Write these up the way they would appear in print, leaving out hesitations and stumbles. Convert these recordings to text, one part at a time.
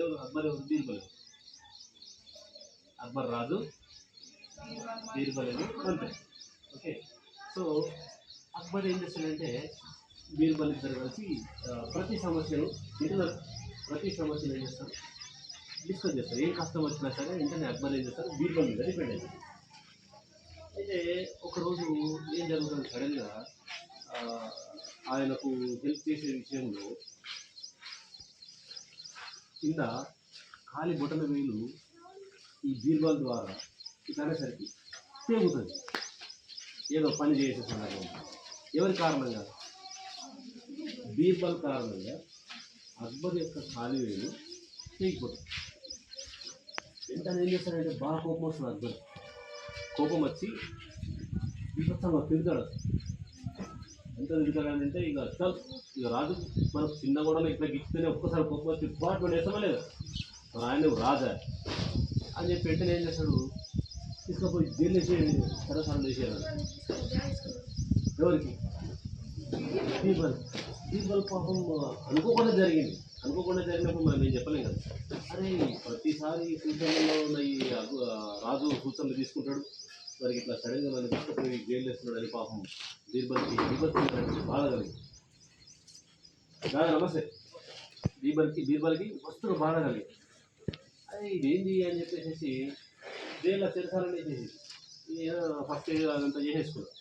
ఎవరు అక్బర్ ఎవరు బీర్బల్ అక్బర్ రాజు బీర్బల్ అని మంత్రి. ఓకే, సో అక్బర్ ఏం చేస్తాడంటే బీర్బల్ ఇద్దరు కలిసి ప్రతి సమస్యను ఇంటర్ ప్రతి సమస్యను ఏం చేస్తారు డిస్కస్ చేస్తారు. ఏం కష్టం వచ్చినా సరే వెంటనే అక్బర్ ఏం చేస్తారు బీర్బల్ మీద డిపెండ్ అవుతారు. అయితే ఒకరోజు ఏం జరుగుతుంది సడన్గా ఆయనకు హెల్ప్ చేసే విషయంలో కింద ఖాళీ బొటన వేలు ఈ బీర్బల్ ద్వారా ఇట్లనేసరికి తెగుతుంది. ఏదో పని చేసే సందర్భంగా ఎవరి కారణంగా బీర్బల్ కారణంగా అక్బర్ యొక్క ఖాళీ వేలు తెగిపోతుంది. వెంటనే ఏం చేస్తాడంటే బాగా కోపం వస్తుంది అక్బర్. కోపం వచ్చి విపత్సంగా తిరుగుతాడు. ఎంత తిరుగుతాడంటే ఇక చల్ ఇక రాజు మనకు చిన్న కూడా ఇట్లా గిచ్చితేనే ఒక్కసారి కోపం వచ్చి బాగా వేస్తామా లేదా మన ఆయన రాజా అని చెప్పి వెంటనే ఏం చేస్తాడు తీసుకపోయి జైలు వేసేయండి సరసాలు వేసేయాలి. ఎవరికి బీర్బల్. బీర్బల్ పాపం అనుకోకుండా జరిగినప్పుడు మనం ఏం చెప్పలేం కదా. అరే ప్రతిసారి సూచనలో ఉన్న ఈ రాజు సూచనలు తీసుకుంటాడు, మరి ఇట్లా సడన్గా నన్ను తీసుకుపోయి జైలు వేస్తున్నాడు అని పాపం బీర్బల్కి బాధ కలిగింది. నమస్తే. బీర్బల్కి వస్తున్న బాధ కలిగింది. అది ఇదేంది అని చెప్పేసి జైల్లో చెరసాలని వేసేసి ఫస్ట్ అదంతా చేసేసుకున్నాడు.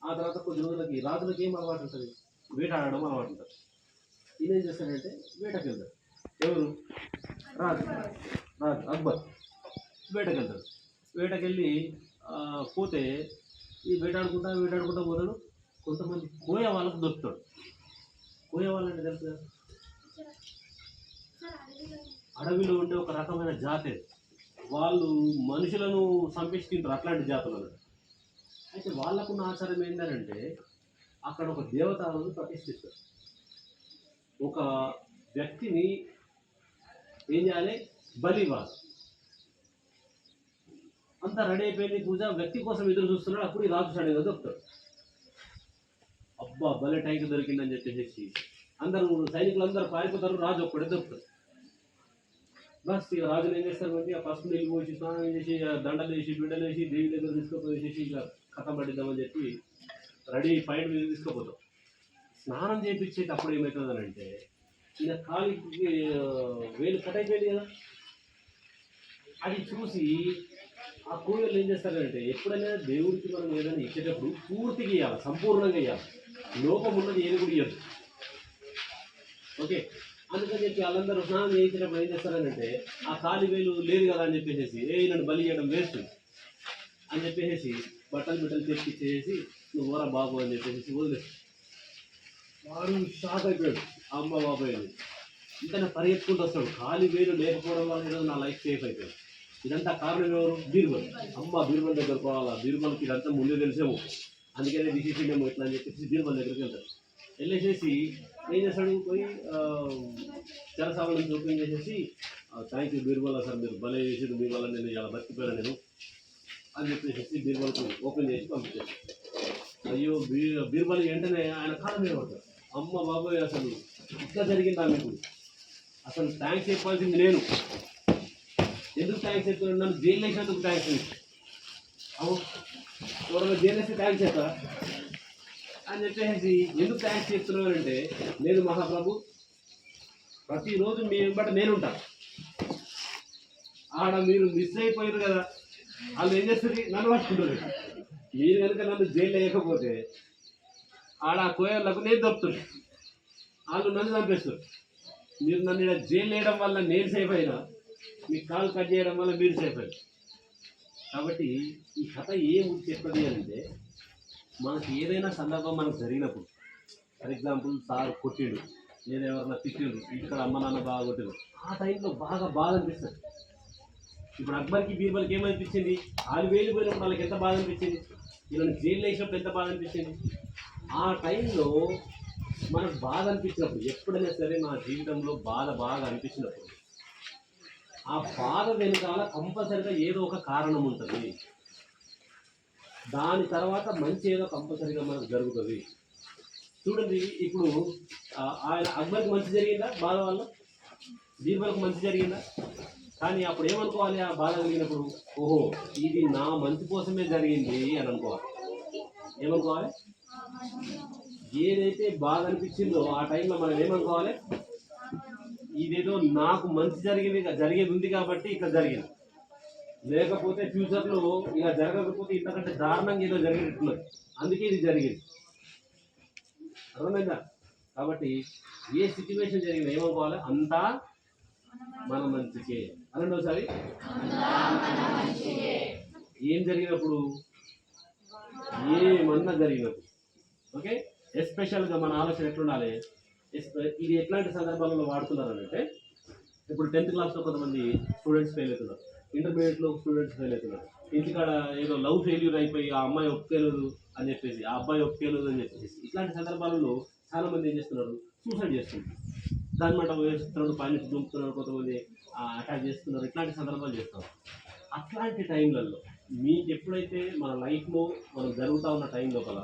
ఆ తర్వాత కొద్ది రోజులకి రాజులకి ఏం అలవాటు ఉంటుంది, వేటాడడం అలవాటు ఉంటుంది. ఈయన ఏం చేస్తాడంటే వేటకి వెళ్తాడు. ఎవరు రాజు అక్బర్ వేటకెళ్తాడు. వేటకెళ్ళి పోతే ఈ వేటాడుకుంటా పోతాడు. కొంతమంది కోయ వాళ్ళకు దొరుకుతాడు. కోయ వాళ్ళంటే తెలుసు కదా, అడవిలో ఉండే ఒక రకమైన జాతి. వాళ్ళు మనుషులను చంపేసి తింటారు, అట్లాంటి జాతులు. అయితే వాళ్ళకున్న ఆచారం ఏంటంటే అక్కడ ఒక దేవతను ప్రతిష్ఠిస్తారు. ఒక వ్యక్తిని ఏం చేయాలి, బలి ఇవ్వాలి. అంతా రెడీ అయిపోయింది పూజ, వ్యక్తి కోసం ఎదురు చూస్తున్నాడు. అప్పుడు ఈ రాజు సడన్గా దొరుకుతాడు. అబ్బా భలే టైంకి దొరికిందని చెప్పేసి అందరూ సైనికులందరూ పారిపోతారు, రాజు ఒక్కడే దొరుకుతాడు. బస్ ఇక రాజులు ఏం చేస్తారు, ఆ పసుపు నీళ్ళు పోసి స్నానం చేసి దండలు వేసి బిడ్డలు వేసి దేవి దగ్గర తీసుకుపోయేసి ఇక కథ పట్టిద్దామని చెప్పి రెడీ పైన మీద తీసుకుపోతాం. స్నానం చేయించేటప్పుడు ఏమవుతుందని అంటే ఈయన కాలికి వేలు కట్ అయిపోయింది కదా. అది చూసి ఆ కూలీలు ఏం చేస్తారంటే ఎప్పుడైనా దేవుడికి మనం ఏదైనా ఇచ్చేటప్పుడు పూర్తిగా ఇవ్వాలి, సంపూర్ణంగా ఇవ్వాలి. లోపం ఉన్నది ఏది కూడా ఇవ్వదు. ఓకే, అందుకని చెప్పి వాళ్ళందరూ స్నానం చేయించేటప్పుడు ఏం చేస్తారనంటే ఆ కాలి వేలు లేదు కదా అని చెప్పేసి నన్ను బలి చేయడం వేస్ట్ అని చెప్పేసి బట్టలు తెప్పించేసి నువ్వు ఊరా బాబు అని చెప్పేసి వదిలేస్తాడు. వాడు షాక్ అయిపోయాడు, అమ్మ బాబాయ్ అని. ఇంకా పరిగెత్తుకుంటూ వస్తాడు. ఖాళీ వేలు లేకపోవడం వల్ల నా లైఫ్ సేఫ్ అయిపోయింది. ఇదంతా కారణం ఎవరు, బీర్బల్. అమ్మ బీర్బల్ దగ్గర పోవాలా, బీర్బల్కి ఇదంతా ముందే తెలిసేమో, అందుకనే తీసేసేమో ఇట్లా అని చెప్పేసి బీర్బల్ దగ్గరికి వెళ్తాడు. వెళ్ళేసేసి ఏం చేస్తాడు, పోయి చెరసాలను ఓపెన్ చేసేసి థ్యాంక్ యూ బీర్బల్ సార్, మీరు భలే చేసేది, మీ వల్ల నేను ఇలా బతికిపోయాను నేను అని చెప్పేసి బీర్బల్కు ఓపెన్ చేసి పంపించాడు. అయ్యో బీర్బల్ వెంటనే ఆయన కాలం మీద పడతాడు. అమ్మ బాబోయ్ అసలు ఇట్లా జరిగిందా మీకు, అసలు థ్యాంక్స్ చెప్పాల్సింది నేను, ఎందుకు థ్యాంక్స్ చెప్తున్నాను, నన్ను జైలు వేసినందుకు థ్యాంక్స్ అవును ఎవరైనా జైలు వేస్తే థ్యాంక్స్ చెప్తా అని చెప్పేసి ఎందుకు థ్యాంక్స్ చెప్తున్నానంటే నేను మహాప్రభు ప్రతిరోజు మీ వెంబట నేనుంటాను. ఆడ మీరు మిస్ అయిపోయారు కదా, వాళ్ళు ఏం చేస్తుంది నన్ను పట్టుకుంటారు. మీరు కనుక నన్ను జైలు వేయకపోతే ఆడ కోయలకు నేను దొరుకుతుంది, వాళ్ళు నన్ను చంపేస్తారు. మీరు నన్ను ఇలా జైలు వేయడం వల్ల నేను సేఫ్ అయినా, మీ కాలు కట్ చేయడం వల్ల మీరు సేఫ్ అయ్యారు. కాబట్టి ఈ కథ ఏం చెప్పది అంటే మనకి ఏదైనా సందర్భం మనకు జరిగినప్పుడు, ఫర్ ఎగ్జాంపుల్ సార్ కొట్టిండు లేదా ఎవరన్నా తిట్టిండు, ఇక్కడ అమ్మ నాన్న బాగా కొట్టిండు, ఆ టైంలో బాగా బాధ అనిపిస్తుంది. ఇప్పుడు అక్బర్కి బీర్బల్కి ఏమనిపించింది, వాళ్ళు వేలిపోయినప్పుడు వాళ్ళకి ఎంత బాధ అనిపించింది, వీళ్ళని జైలు వేసినప్పుడు ఎంత బాధ అనిపించింది. ఆ టైంలో మనకు బాధ అనిపించినప్పుడు, ఎప్పుడైనా సరే నా జీవితంలో బాగా అనిపించినప్పుడు ఆ బాధ వెనుకాల కంపల్సరిగా ఏదో ఒక కారణం ఉంటుంది. దాని తర్వాత మంచి ఏదో కంపల్సరిగా మనకు జరుగుతుంది. చూడండి, ఇప్పుడు ఆయన అక్బర్కి మంచి జరిగిందా బాధ వల్ల? దీని వరకు మంచి జరిగిందా? కానీ అప్పుడు ఏమనుకోవాలి? ఆ బాధ కలిగినప్పుడు, ఓహో ఇది నా మంచి కోసమే జరిగింది అని అనుకోవాలి. ఏమనుకోవాలి? ఏదైతే బాధ అనిపించిందో ఆ టైంలో మనం ఏమనుకోవాలి? ఇదేదో నాకు మంచి జరిగేది ఉంది కాబట్టి ఇక్కడ జరిగింది, లేకపోతే ఫ్యూచర్లో ఇలా జరగకపోతే ఇంతకంటే దారుణంగా ఏదో జరిగేటట్టున్నది, అందుకే ఇది జరిగింది. అర్థమైందా? కాబట్టి ఏ సిచ్యువేషన్ జరిగినా ఏమనుకోవాలి? అంతా మన మంచికే అనండి ఒకసారి. ఏం జరిగినప్పుడు? ఏమన్నా జరిగినప్పుడు. ఓకే, ఎస్పెషల్గా మన ఆలోచన ఎట్లుండాలి? ఇది ఎట్లాంటి సందర్భాలలో వాడుతున్నారు అంటే, ఇప్పుడు 10th క్లాస్లో కొంతమంది స్టూడెంట్స్ ఫెయిల్ అవుతున్నారు, ఇంటర్మీడియట్లో స్టూడెంట్స్ ఫెయిల్ అవుతున్నారు, ఇంటికాడ ఏదో లవ్ ఫెయిల్యూర్ అయిపోయి ఆ అమ్మాయి ఒప్పుకోలేదు అని చెప్పేసి, ఆ అబ్బాయి ఒప్పుకోలేదు అని చెప్పేసి, ఇట్లాంటి సందర్భాలలో చాలామంది ఏం చేస్తున్నారు? సూసైడ్ చేస్తున్నారు, దాని మాట వేస్తున్నారు, పైన దుంపుతున్నారు, కొంతమంది అటాక్ చేస్తున్నారు, ఇట్లాంటి సందర్భాలు చేస్తారు. అట్లాంటి టైంలలో మీకు ఎప్పుడైతే మన లైఫ్లో మనం జరుగుతూ ఉన్న టైం లోపల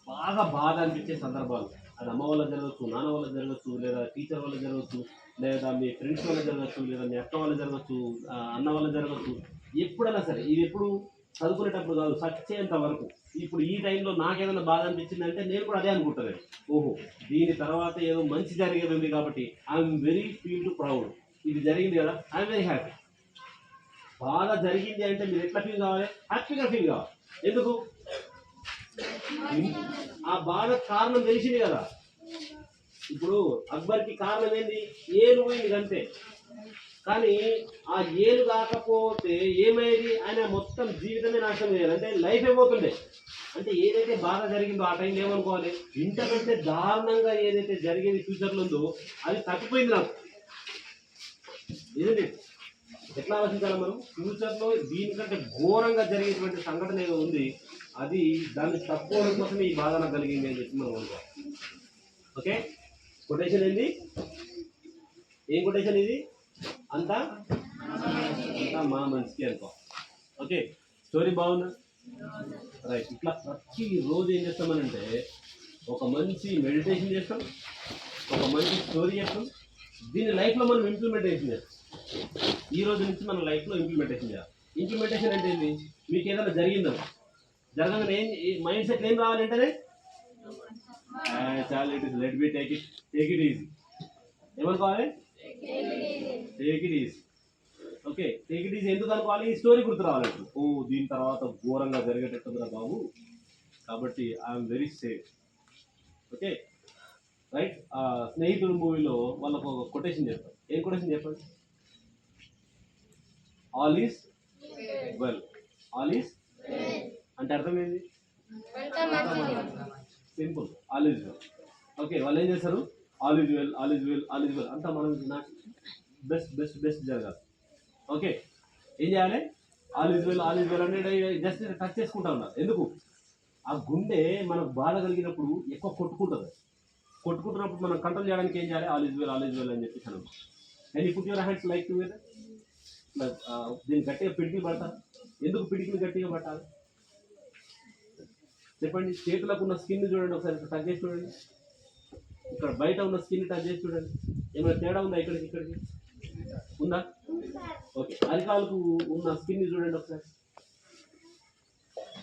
బాగా బాధ అనిపించే సందర్భాలు, అది అమ్మ వల్ల జరగచ్చు, నాన్న వల్ల జరగచ్చు, లేదా టీచర్ వల్ల జరగచ్చు, లేదా మీ ఫ్రెండ్స్ వల్ల జరగచ్చు, లేదా మీ అక్క వల్ల జరగచ్చు, అన్న వల్ల జరగచ్చు, ఎప్పుడైనా సరే. ఇది ఎప్పుడు చదువుకునేటప్పుడు కాదు, సచ్చేంత వరకు. ఇప్పుడు ఈ టైంలో నాకేదైనా బాధ అనిపించిందంటే నేను కూడా అదే అనుకుంటాను, ఓహో దీని తర్వాత ఏదో మంచి జరిగేది ఉంది కాబట్టి I'm very feel to proud. ఇది జరిగింది కదా, ఐఎమ్ వెరీ హ్యాపీ. బాధ జరిగింది అంటే మీరు ఎట్లా ఫీల్ కావాలి? హ్యాపీగా ఫీల్ కావాలి. ఎందుకు? ఆ బాధ కారణం తెలిసింది కదా. ఇప్పుడు అక్బర్కి కారణం ఏంది? ఏలు పోయింది అంతే. కానీ ఆ ఏలు కాకపోతే ఏమైంది? ఆయన మొత్తం జీవితమే నాశనం చేయాలి, అంటే లైఫ్ అయిపోతుండే. అంటే ఏదైతే బాధ జరిగిందో ఆ టైంలో ఏమనుకోవాలి? ఇంతకంటే దారుణంగా ఏదైతే జరిగేది ఫ్యూచర్లో ఉందో అది తప్పిపోయింది నాకు. ఇదండి ఎట్లా ఆలోచించాలి మనం? ఫ్యూచర్లో దీనికంటే ఘోరంగా జరిగేటువంటి సంఘటన ఏదో ఉంది, అది దాన్ని తప్పుకోవడం కోసం ఈ బాధ నాకు కలిగింది అని చెప్పి మనం అనుకోవాలి. ఓకే, కొటేషన్ ఏంది? ఏం కొటేషన్ ఇది? అంతా అంతా మా మంచికి అనుకో. ఓకే, స్టోరీ బాగుందా? రైట్. ఇట్లా ప్రతిరోజు ఏం చేస్తామనంటే ఒక మంచి మెడిటేషన్ చేస్తాం, ఒక మంచి స్టోరీ చేస్తాం, దీన్ని లైఫ్లో మనం ఇంప్లిమెంటేషన్ చేస్తాం. ఈ రోజు నుంచి మన లైఫ్లో ఇంప్లిమెంటేషన్ చేయాలి. ఇంప్లిమెంటేషన్ అంటే ఏంటి? మీకు ఏదైనా జరిగిందని జరగగానే మైండ్ సెట్ ఏం రావాలంటేనే చాలా it is let be take it easy. ఏమనుకోవాలి? Take it easy. Okay, take it easy ఎందుకు అనుకోవాలి? ఈ స్టోరీ గుర్తు రావాలంటే, ఓ దీని తర్వాత ఘోరంగా జరిగేటట్టుందిరా బాబు, కాబట్టి I'm very safe. Okay, right. స్నేహితుడు మూవీలో వాళ్ళకు ఒక కొటేషన్ చెప్తారు. ఏం కొటేషన్ చెప్పండి? All is well. All is అంటే అర్థం ఏంది? Simple, all is well. Okay, వాళ్ళు ఏం చేస్తారు? All is well, all is well, all is well అంతా మనం నాకు బెస్ట్ బెస్ట్ బెస్ట్ జరగాలి. ఓకే, ఏం చేయాలి? All is well, all is well అంటే జస్ట్ టచ్ చేసుకుంటా ఉన్నారు. ఎందుకు? ఆ గుండె మనకు బాధ కలిగినప్పుడు ఎక్కువ కొట్టుకుంటుంది. కొట్టుకుంటున్నప్పుడు మనం కంట్రోల్ చేయడానికి ఏం చేయాలి? All is well, all is well అని చెప్పేసి అన్నాం. And you put your hands like together. దీన్ని గట్టిగా పిడికిలు పడతారు. ఎందుకు పిడికిలు గట్టిగా పట్టాలి చెప్పండి? చేతులకు ఉన్న స్కిన్ చూడండి, ఒకసారి టచ్ చేసి చూడండి. ఇక్కడ బయట ఉన్న స్కిన్ టచ్ చేసి చూడండి, ఏమైనా తేడా ఉందా? ఇక్కడికి ఉందా? ఓకే, అరికాలకు ఉన్న స్కిన్ చూడండి ఒకసారి,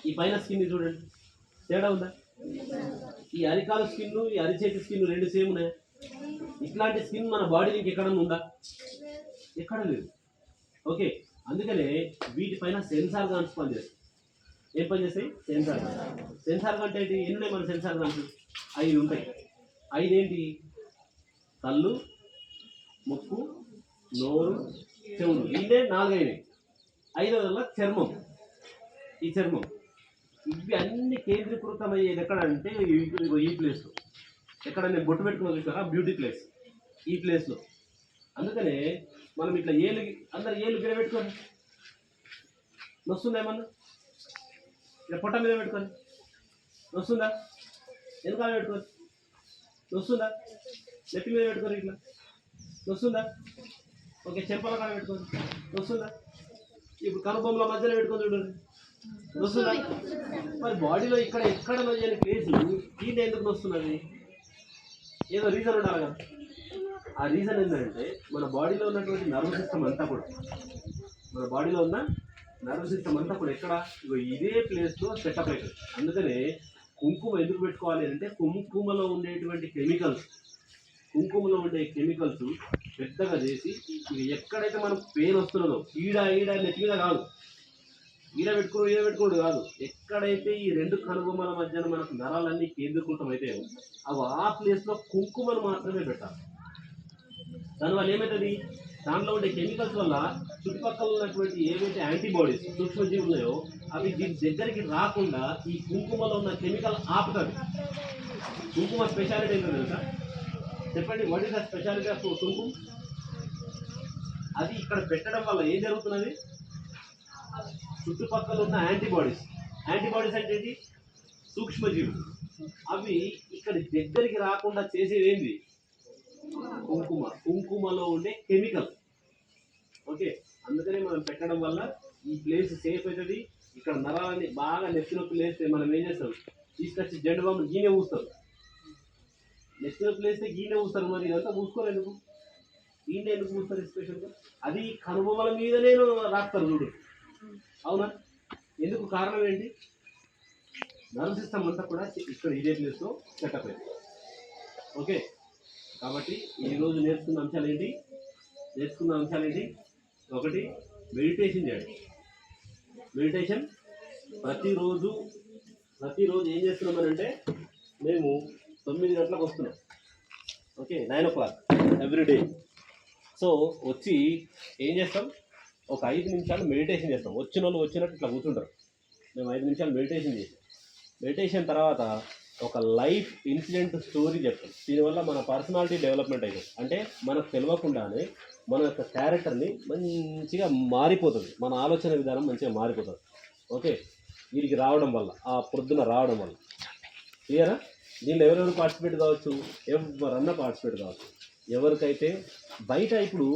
ఈ పైన స్కిన్ చూడండి, తేడా ఉందా? ఈ అరికాల స్కిన్, ఈ అరిచేతి స్కిన్ రెండు సేమ్ ఉన్నాయా? ఇట్లాంటి స్కిన్ మన బాడీలో ఇంకెక్కడన్నా ఉందా? ఎక్కడ లేదు. ఓకే, అందుకనే వీటిపైన సెన్సార్ గాన్స్ పనిచేస్తాయి. ఏం పని చేస్తాయి? సెన్సార్. సెన్సార్ అంటే ఏంటి? ఎన్ని ఉన్నాయి మన సెన్సార్ గాన్స్? 5 ఉంటాయి. 5 ఏంటి? కళ్ళు, ముక్కు, నోరు, చెవులు. ఇదే 4 అయినాయి. 5వది చర్మం. ఈ చర్మం, ఇవి అన్ని కేంద్రీకృతమయ్యేది ఎక్కడ అంటే ఈ ప్లేస్లో. ఎక్కడ నేను బొట్టు పెట్టుకుని చూసారా? బ్యూటీ ప్లేస్, ఈ ప్లేస్లో. అందుకనే మనం ఇట్లా ఏలు, అందరు ఏలు గిర పెట్టుకొని నొస్తుందా? ఏమన్నా ఇలా పొట్ట మీద పెట్టుకొని నొస్తుందా? వెనకాల పెట్టుకొని నొస్తుందా? నెత్తి మీద పెట్టుకొని ఇట్లా నొస్తుందా? ఓకే, చెంపల కాడ పెట్టుకొని నొస్తుందా? ఇప్పుడు కనుబొమ్మల మధ్యలో పెట్టుకొని చూడండి, నొస్తుందా? మరి బాడీలో ఇక్కడ ఎక్కడ నొయ్యని ప్లేస్ దీన్ని ఎందుకు నొస్తున్నది? ఏదో రీజన్ ఉండాలి కదా. ఆ రీజన్ ఏంటంటే మన బాడీలో ఉన్నటువంటి నర్వ్ సిస్టమ్ అంతా కూడా ఎక్కడ ఇదే ప్లేస్లో సెటప్ అవుతుంది. అందుకనే కుంకుమ ఎందుకు పెట్టుకోవాలి అంటే కుంకుమలో ఉండే కెమికల్స్ పెద్దగా చేసి ఇక ఎక్కడైతే మనకు పెయిన్ వస్తున్నదో ఈడ నెత్తి మీద కాదు, ఈడ పెట్టుకోడు కాదు, ఎక్కడైతే ఈ రెండు కనుబొమ్మల మధ్యన మనకు నరాలన్నీ కేంద్రీకృతం అయితే అవి ఆ ప్లేస్లో కుంకుమను మాత్రమే పెట్టాలి. దానివల్ల ఏమవుతుంది, దాంట్లో ఉండే కెమికల్స్ వల్ల చుట్టుపక్కల ఉన్నటువంటి ఏవైతే యాంటీబాడీస్ సూక్ష్మజీవులు ఉన్నాయో అవి దీని దగ్గరికి రాకుండా ఈ కుంకుమలో ఉన్న కెమికల్ ఆపుతుంది. కుంకుమ స్పెషాలిటీ ఏంటో తెలుసా? చెప్పండి, what is the speciality of కుంకుమ? అది ఇక్కడ పెట్టడం వల్ల ఏం జరుగుతున్నది, చుట్టుపక్కల ఉన్న యాంటీబాడీస్ అంటే ఏంటి, సూక్ష్మజీవులు, అవి ఇక్కడ దగ్గరికి రాకుండా చేసేది ఏంది, కుంకుమలో ఉండే కెమికల్. ఓకే, అందుకనే మనం పెట్టడం వల్ల ఈ ప్లేస్ సేఫ్ అవుతుంది. ఇక్కడ నరాలని బాగా నెత్తినొప్పి లేస్తే మనం ఏం చేస్తాం, తీసుకొచ్చి జెండు బాంబు గీనే ఊస్తారు. నెత్తినొప్పి లేస్తే గీనే ఊస్తారు. మరి ఇదంతా ఊసుకోరు ఎందుకు, గీనే ఎందుకు ఊస్తారు స్పెషల్గా? అది కనుబొమ్మల మీదనే రాస్తారు చూడు, అవునా? ఎందుకు, కారణం ఏంటి, నర్వ్ సిస్టమ్ అంతా కూడా ఇక్కడ ఇదే ప్లేస్లో సెటప్ అయింది. ఓకే, కాబట్టి ఈరోజు నేర్చుకున్న అంశాలు ఏంటి? ఒకటి, మెడిటేషన్ చేయండి. మెడిటేషన్ ప్రతిరోజు ఏం చేస్తున్నామనంటే మేము 9 గంటలకు వస్తున్నాం. Okay, 9 o'clock everyday. సో వచ్చి ఏం చేస్తాం, ఒక 5 నిమిషాలు మెడిటేషన్ చేస్తాం. వచ్చిన వాళ్ళు వచ్చినట్టు ఇట్లా కూర్చుంటారు. మేము 5 నిమిషాలు మెడిటేషన్ చేస్తాం. మెడిటేషన్ తర్వాత ఒక లైఫ్ ఇన్సిడెంట్ స్టోరీ చెప్తాం. దీనివల్ల మన పర్సనాలిటీ డెవలప్మెంట్ అవుతుంది. అంటే మనకు తెలియకుండానే మన యొక్క క్యారెక్టర్ని మంచిగా మారిపోతుంది, మన ఆలోచన విధానం మంచిగా మారిపోతుంది. ఓకే, వీరికి రావడం వల్ల, ఆ పొద్దున రావడం వల్ల. క్లియరా? దీనిలో ఎవరెవరు పార్టిసిపేట్ కావచ్చు, ఎవరన్నా పార్టిసిపేట్ కావచ్చు. ఎవరికైతే ఇప్పుడు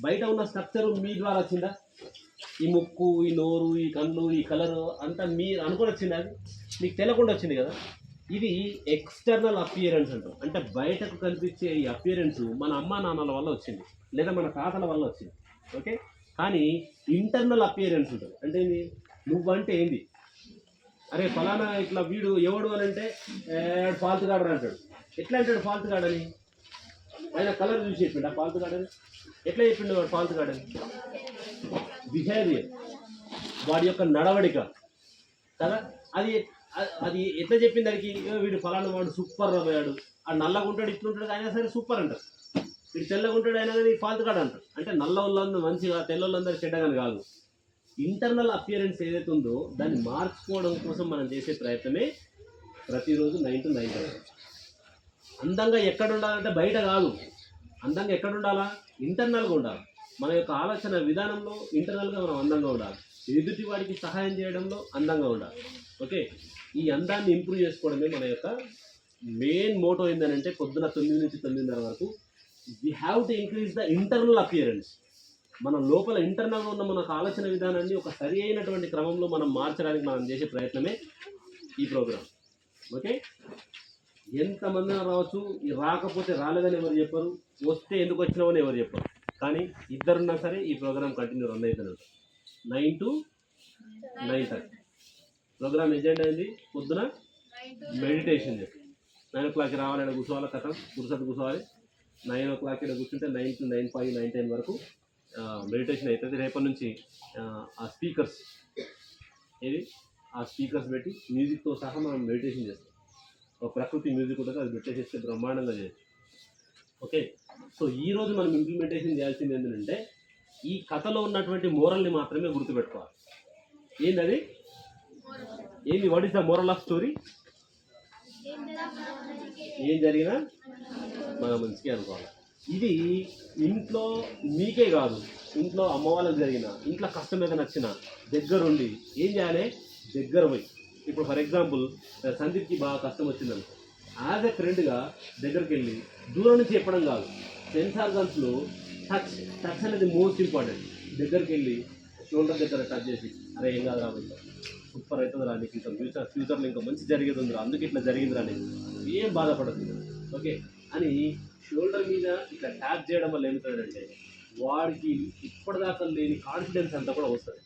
బయట ఉన్న స్ట్రక్చరు మీ ద్వారా వచ్చిందా, ఈ ముక్కు, ఈ నోరు, ఈ కళ్ళు, ఈ కలరు అంతా మీరు అనుకుని వచ్చింది, అది మీకు తెలియకుండా వచ్చింది కదా. ఇది ఎక్స్టర్నల్ అపియరెన్స్ అంటాం. అంటే బయటకు కనిపించే ఈ అపియరెన్స్ మన అమ్మా నాన్నల వల్ల వచ్చింది, లేదా మన తాతల వల్ల వచ్చింది. ఓకే, కానీ ఇంటర్నల్ అపియరెన్స్ ఉంటుంది. అంటే నువ్వంటే ఏంది, అరే ఫలానా ఇట్లా వీడు ఎవడు అని అంటే ఫాల్తు గాడు అంటాడు. ఎట్లా అంటాడు ఫాల్తు గాడని? ఆయన కలర్ చూసి చెప్పిండు ఆ ఫాల్తు గాడని. ఎట్లా చెప్పిండు వాడు ఫాల్తు గాడని? బిహేవియర్, వాడి యొక్క నడవడిక కదా. అది ఎట్లా చెప్పింది దానికి, వీడు ఫలానా వాడు సూపర్ అయ్యాడు, ఆ నల్లగా ఉంటాడు, ఇట్లుంటాడు, అయినా సరే సూపర్ అంటారు. వీడు తెల్లగా ఉంటాడు అయినా కానీ ఫాల్తు గాడు అంటారు. అంటే నల్ల వాళ్ళందరూ మంచిగా, తెల్ల వాళ్ళందరూ చెడ్డగాని కాదు. ఇంటర్నల్ అపియరెన్స్ ఏదైతే ఉందో దాన్ని మార్చుకోవడం కోసం మనం చేసే ప్రయత్నమే ప్రతిరోజు 9 to 9:30. అందంగా ఎక్కడ ఉండాలంటే బయట కాదు, అందంగా ఎక్కడ ఉండాలా, ఇంటర్నల్గా ఉండాలి. మన యొక్క ఆలోచన విధానంలో ఇంటర్నల్గా మనం అందంగా ఉండాలి. ఎదుటి వాడికి సహాయం చేయడంలో అందంగా ఉండాలి. ఓకే, ఈ అందాన్ని ఇంప్రూవ్ చేసుకోవడమే మన యొక్క మెయిన్ మోటో. ఏంటంటే పొద్దున 9 నుంచి 9:30 వరకు we have to increase the internal appearance. మన లోపల ఇంటర్నల్గా ఉన్న మనకు ఆలోచన విధానాన్ని ఒక సరి అయినటువంటి క్రమంలో మనం మార్చడానికి మనం చేసే ప్రయత్నమే ఈ ప్రోగ్రామ్. ఓకే, ఎంతమంది రావచ్చు, రాకపోతే రాలేదని ఎవరు చెప్పరు, వస్తే ఎందుకు వచ్చినామని ఎవరు చెప్పరు. కానీ ఇద్దరున్నా సరే ఈ ప్రోగ్రామ్ కంటిన్యూ రన్ అవుతుంది. 9 to 9:30 ప్రోగ్రామ్ ఎజెండా అయింది. పొద్దున మెడిటేషన్ చేస్తాం. 9 o'clock రావాలని కూర్చోవాలి, కథ గురుసత్ కూర్చోవాలి. 9 o'clock కూర్చుంటే 9 to 9:05, 9:10 వరకు మెడిటేషన్ అవుతుంది. రేపటి నుంచి ఆ స్పీకర్స్ పెట్టి మ్యూజిక్తో సహా మనం మెడిటేషన్ చేస్తాం. ఒక ప్రకృతి మ్యూజిక్ ఉంటుంది, అది పెట్టేసేస్తే బ్రహ్మాండంగా చేస్తాం. ఓకే, సో ఈరోజు మనం ఇంప్లిమెంటేషన్ చేయాల్సింది ఏంటంటే ఈ కథలో ఉన్నటువంటి మోరల్ని మాత్రమే గుర్తుపెట్టుకోవాలి. ఏంది, what is the moral of story? ఏం జరిగినా మనం మంచిగా అనుకోవాలి. ఇది ఇంట్లో మీకే కాదు, ఇంట్లో అమ్మ వాళ్ళకి జరిగిన, ఇంట్లో కష్టం ఏదైనా నచ్చినా దగ్గరుండి ఏం చేయాలి, దగ్గర పోయి. ఇప్పుడు ఫర్ ఎగ్జాంపుల్ సందీప్కి బాగా కష్టం వచ్చిందనుకో, యాజ్ ఎ ఫ్రెండ్గా దగ్గరికి వెళ్ళి దూరం నుంచి చెప్పడం కాదు, సెన్స్ ఆర్గన్స్లో టచ్ అనేది మోస్ట్ ఇంపార్టెంట్. దగ్గరికి వెళ్ళి షోల్డర్ దగ్గర టచ్ చేసి, అరే ఏం కాదు రాబోయే, సూపర్ అవుతుంది రా, నీకు ఇంకా ఫ్యూచర్లో ఇంకా మంచి జరిగేది ఉందిరా, అందుకే ఇట్లా జరిగిందిరా, నీకు ఏం బాధపడదు, ఓకే అని షోల్డర్ మీద ఇట్లా ట్యాప్ చేయడం వల్ల ఏమవుతుందంటే వాడికి ఇప్పటిదాకా లేని కాన్ఫిడెన్స్ అంతా కూడా వస్తుంది.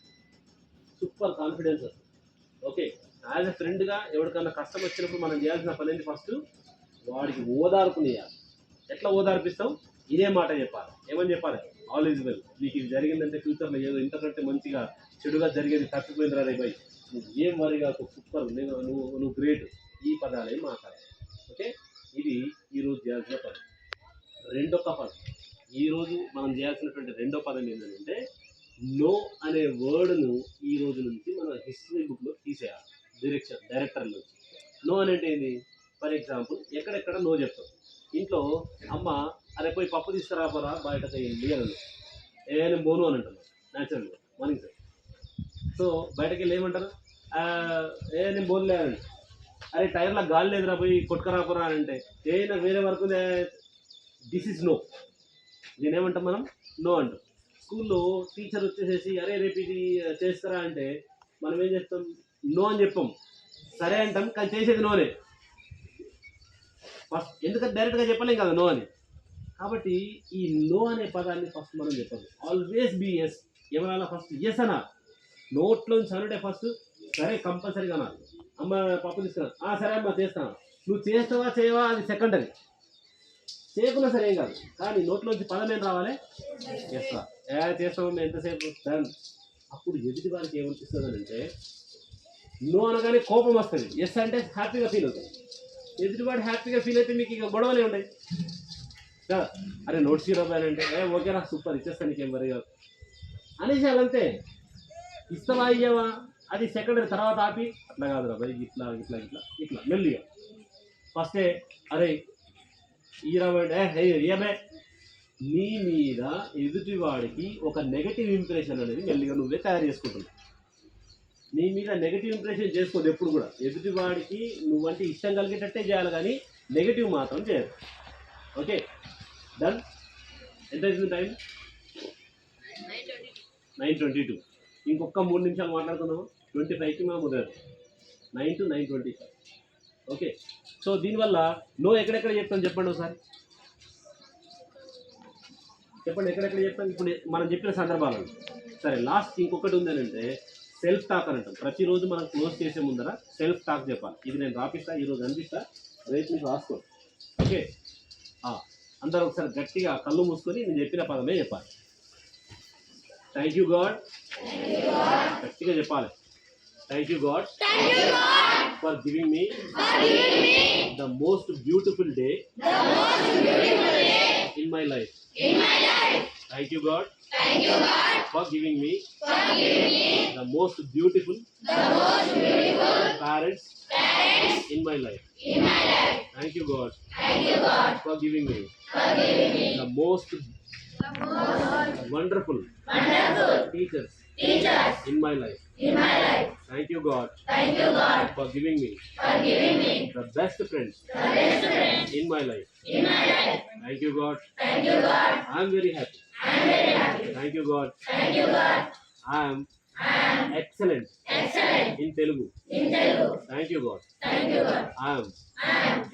సూపర్ కాన్ఫిడెన్స్ వస్తుంది. ఓకే, యాజ్ ఎ ఫ్రెండ్గా ఎవరికన్నా కష్టం వచ్చినప్పుడు మనం చేయాల్సిన పని ఏంటి, ఫస్ట్ వాడికి ఓదార్పునియాలి. ఎట్లా ఓదార్పిస్తాం? ఇదే మాట చెప్పాలి. ఏమని చెప్పాలి? ఆల్ ఈజ్ వెల్, నీకు ఇది జరిగిందంటే ఫ్యూచర్లో ఏదో ఇంతకంటే మంచిగా చెడుగా జరిగేది తప్పిపోయిందిరా రే బై, నువ్వు ఏం వరిగా సూపర్, నువ్వు గ్రేట్, ఈ పదాలే మాట్లాడాలి. ఓకే, ఇది ఈరోజు చేయాల్సిన పదం. రెండొక పదం, ఈరోజు మనం చేయాల్సినటువంటి రెండో పదం ఏంటంటే నో అనే వర్డ్ను ఈ రోజు నుంచి మన హిస్టరీ బుక్లో తీసేయాలి. డైరెక్టర్ నుంచి. నో అనేది ఏంటి? ఫర్ ఎగ్జాంపుల్ ఎక్కడెక్కడ నో చెప్తాం. ఇంట్లో అమ్మ అరే పోయి పప్పు తీసుకురాపోరా బయటకు వెళ్ళి అని నేను బోను అని అంటాను న్యాచురల్గా మార్నింగ్ సార్. సో బయటకు వెళ్ళి ఏమంటారు, నేను బోన్లే అని. అరే టైర్లో గాలి లేదురా పోయి కొట్టుకురాపోరా అని అంటే నాకు వేరే వరకు దిస్ ఇస్ నో. దీనేమంటాం మనం? నో అంటాం. స్కూల్లో టీచర్ వచ్చేసేసి అరే రేపు ఇది చేస్తారా అంటే మనం ఏం చేస్తాం? నో అని చెప్పాం, సరే అంటాం, కానీ చేసేది నోనే. ఫస్ట్ ఎందుకంటే డైరెక్ట్గా చెప్పలేం కదా నో అని. కాబట్టి ఈ నో అనే పదాన్ని ఫస్ట్ మనం చెప్పాలి. Always be yes. ఏమన్నా ఫస్ట్ ఎస్ అనా, నోట్లోంచి అనుంటే ఫస్ట్ సరే కంపల్సరీగా అనాలి. అమ్మ పప్పు తీసుకున్నా, సరే అమ్మ చేస్తాను. నువ్వు చేస్తావా చేయవా అది సెకండరీ, చేయకున్నా సరే ఏం కాదు, కానీ నోట్లోంచి పదం ఏం రావాలి? చేస్తా. చేస్తామమ్మా ఎంతసేపు డన్. అప్పుడు ఎదుటి వారికి ఏమనిపిస్తుంది అంటే నో అనగానే కోపం వస్తుంది, ఎస్ అంటే హ్యాపీగా ఫీల్ అవుతుంది. ఎదుటివాడు హ్యాపీగా ఫీల్ అయితే మీకు ఇక గొడవలే ఉంటాయి కదా. అరే నోట్స్ ఇవ్వబాయ్ అంటే ఓకేరా సూపర్ ఇచ్చేస్తాను నీకేం వరి కాదు అనేసాలంతే. ఇస్తావా ఇయ్యవా అది సెకండరీ, తర్వాత ఆపి అట్లా కాదురా భయ్ ఇట్లా ఇట్లా ఇట్లా ఇట్లా మెల్లిగా. ఫస్టే అరే ఈరాబే ఏమే, నీ మీద ఎదుటివాడికి ఒక నెగటివ్ ఇంప్రెషన్ అనేది మెల్లిగా నువ్వే తయారు చేసుకుంటున్నావు. నీ మీద నెగటివ్ ఇంప్రెషన్ చేసుకోదు ఎప్పుడు కూడా. ఎదుటివాడికి నువ్వంటే ఇష్టం కలిగేటట్టే చేయాలి, కానీ నెగటివ్ మాత్రం చేయదు. Okay done. ఎంత అవుతుంది టైం? 9:22. ఇంకొక 3 నిమిషాలు మాట్లాడుతున్నాము. 25కి మనం కుదరదు. 9 to 9:20. ఓకే, సో దీనివల్ల నో ఎక్కడెక్కడ చెప్తాను చెప్పండి ఒకసారి. చెప్పండి ఎక్కడెక్కడ చెప్తాను ఇప్పుడు మనం చెప్పిన సందర్భాలను. సరే లాస్ట్ ఇంకొకటి ఉందనంటే సెల్ఫ్ టాక్ అని అంటాం. ప్రతిరోజు మనం క్లోజ్ చేసే ముందర సెల్ఫ్ టాక్ చెప్పాలి. ఇది నేను రాపిస్తా, ఈరోజు అనిపిస్తా, రేపు మీకు రాసుకోండి. ఓకే, అందరూ ఒకసారి గట్టిగా కళ్ళు మూసుకొని నేను చెప్పిన పదమే చెప్పాలి. థ్యాంక్ యూ గాడ్, గట్టిగా చెప్పాలి. Thank you God for giving me the most beautiful day in my life. Thank you God for giving me the most beautiful parents in my life. Thank you God for giving me the most wonderful teachers in my life. Thank you God for giving me the best friends in my life. Thank you God. I am very happy. Thank you God. I am excellent in Telugu. Thank you God. I am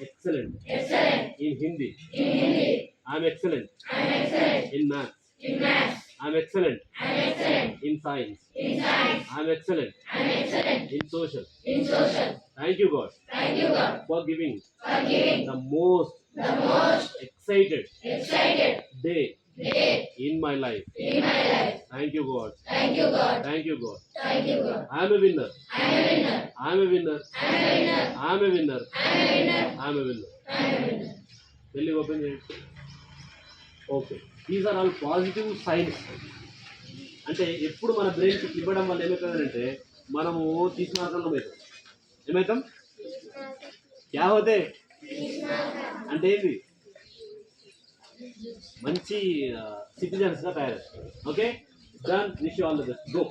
excellent in Hindi. I am excellent in maths. I am excellent in science. I am excellent in social. Thank you God for giving the most excited day in my life. Thank you God. Thank you God. I am a winner. I am a winner. I am a winner. I am a winner. Will you open it? Okay. These are all positive signs. అంటే ఎప్పుడు మన బ్రెయిన్కి ఇవ్వడం వల్ల ఏమవుతుందంటే మనము తీసుకున్నాకల్లో అవుతాం. ఏమవుతాం? క్యా హోతే అంటే ఏంటి? మంచి సిటిజన్స్గా తయారవుతాం. Okay done. Wish you all the best. Go.